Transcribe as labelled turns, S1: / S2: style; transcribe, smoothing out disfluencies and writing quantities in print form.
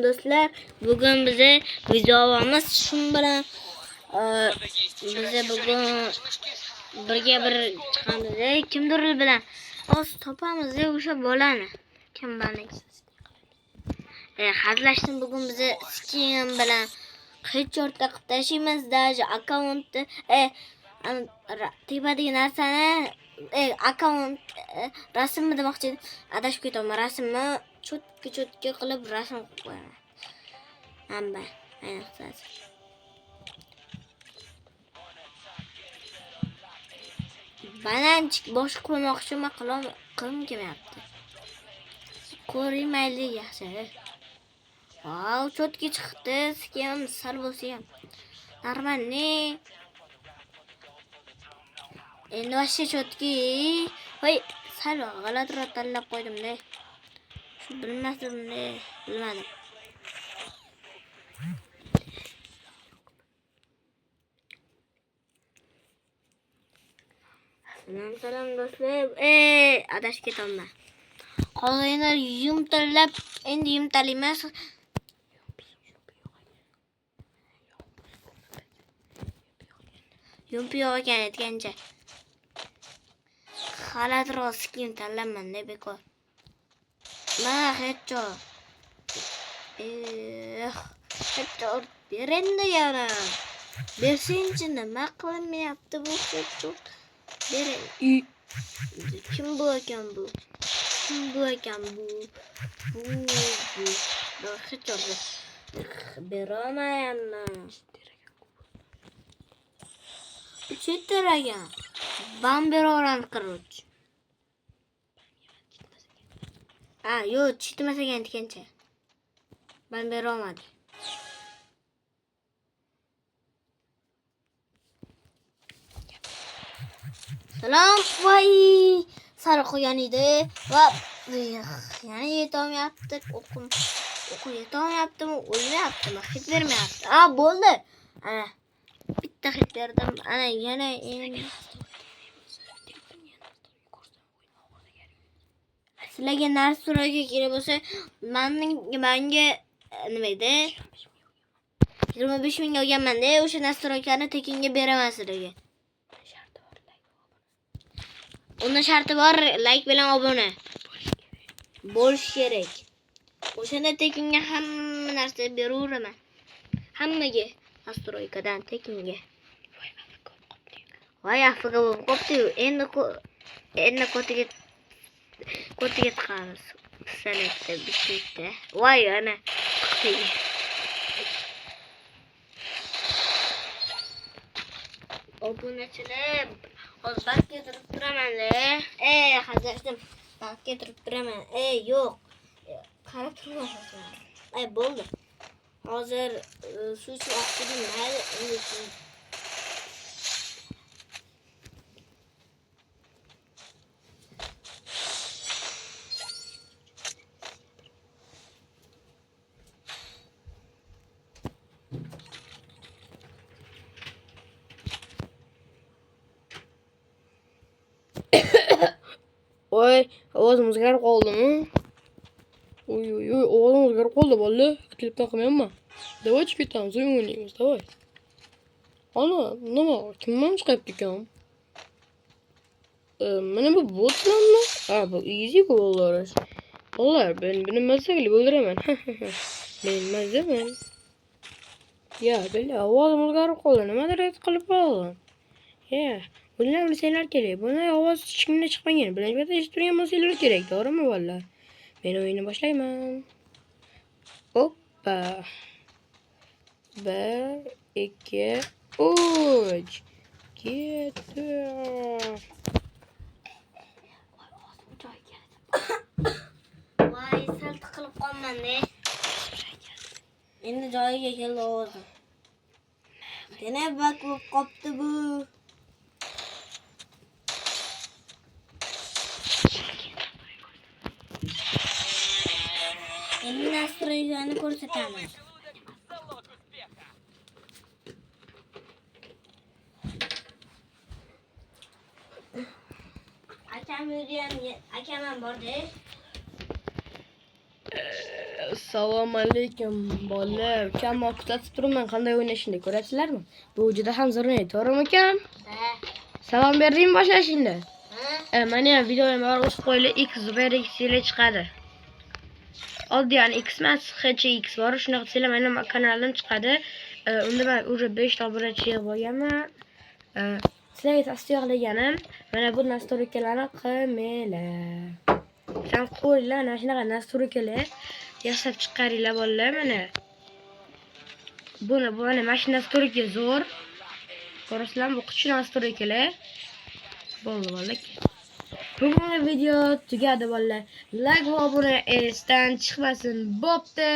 S1: do'stlar. Bugun bize videomiz shu bilan bize bugun birga bir chiqamiz. Kimdir bilan o'z topamiz o'sha bolani. Kim bilan hazırlaştım bugün bize skin bilan hech o'rta qilib tashlaymiz. Даже akkauntni tepadagi narsani akkaunt rasmni demoqchi edim. Adashib ketaman. Rasmni cho'tka qilib rasm qilib qo'yaman. Hamma ayniqsa bananchik bosh qo'ymoqchiman, qilim kelmayapti. Ko'ring mayli yaxshi. Wow, cho'tka chiqdi. Skin sal bo'lsa ham normalniy. Endi vashcha cho'tki. Voy, sal g'alatiroq tanlab qo'ydim-da. Shu bilmadim-da, bilmadim. Salom do'stlar. Adashib ketaman. Qolganlar yumtalab, endi yumtal emas. Yumpi yo'q ekan aytgancha. G'alatiroq skin tanlaman-da bekor. Mana hechcho. Hechcho berenda yana. Bersinchi nima qilmayapti bu hechcho. Bering. Kim bu ekan bu? Kim bu ekan bu? Bu hechcho. Beramayapman. Chitiragan. Bamberoran qiruvch. Yo'q, chitmasagan aytgancha. Bamberomadi. Salom, voy. Sal qo'ygan edi va yana yetolmayapti. O'qib yetolmayaptimi, o'lmayaptimi, hech bermayapti. Bo'ldi. Ana bitta hit berdim. Ana yana sizlarga narsa so'raga kerak bo'lsa, menga nima edi? 25 ming olganman-da, o'sha narsa so'raganni tekinga beraman sizlarga. Unda sharti bor, like bilan obuna bo'lish kerak. O'shanda tekinga hamma narsa beraveraman. Hammaga nastroykadan tekinga. Voy, afiga bo'lib qopti-yu. Endi kotiga chiqamiz. Sanatda bitta. Voy, ana. Obunachilar, hozir bakka turib turaman-da. Hazrashdim. Bakka turib turaman. Yo'q. Qarab turmayapman. Bo'ldi. Hozir suv ichib mayli, endi Voy, ovozim o'zgarib qoldimi? Oy, ovozim o'zgarib qoldi, bola. Klip taqmayapman. Давай ketamiz, o'yin o'ynaymiz, давай. Ana, nima? Kimman chiqyapti ekan? Mana bu botlanmi? Bu easy gollar. Bolalar, ben bilmasakli o'ldiraman. Men mazzaman. Ya, bela, ovozim o'zgarib qoldi. Nimadir qilib qoldim. Bunlar bilsanglar kerak. Bunday ovoz hech kimdan chiqmagan. Bilan eshitib turgan bo'lsanglar kerak, to'g'rimi bolalar? Men o'yinni boshlayman. Hoppa. 1, 2, 3. Ketdi. Voy, sal tiqilib qolman-da. Endi joyiga keldi ovozim. Yana bak bo'lib qopti bu. Endi nastroylarni ko'rsataman. Akam ham bordi. Assalomu alaykum bolalar. Ukam kuzatib turibman qanday o'ynashini ko'rasizlarmi? Bu juda ham zo'r o'ynaydi, to'g'rimi ukam?
S2: Ha.
S1: Salom berdingmi boshlashingda?
S2: Ha.
S1: Mana ham videoyim bor, o'z qo'yli X Zubayr X ile chiqadi. Oddiy yani X emas, HX bor. Shunaqa desanglar mana kanaldan chiqadi. Unda men уже 5 ta obunachi bo'lganman. Sizlarga tavsiya qilganim mana bu nastroykalarni qilmanglar. Sen qo'yinglar, mana shunaqa nastroykalar yasab chiqaringlar bolalar mana. Buni mana shu nastroyka zo'r. Ko'rasizlarmi? Bu kuchli nastroykalar. Bo'ldi bolalar. Bugungi video tugadi bolalar. Like va obuna esdan chiqmasin. Bo'pti.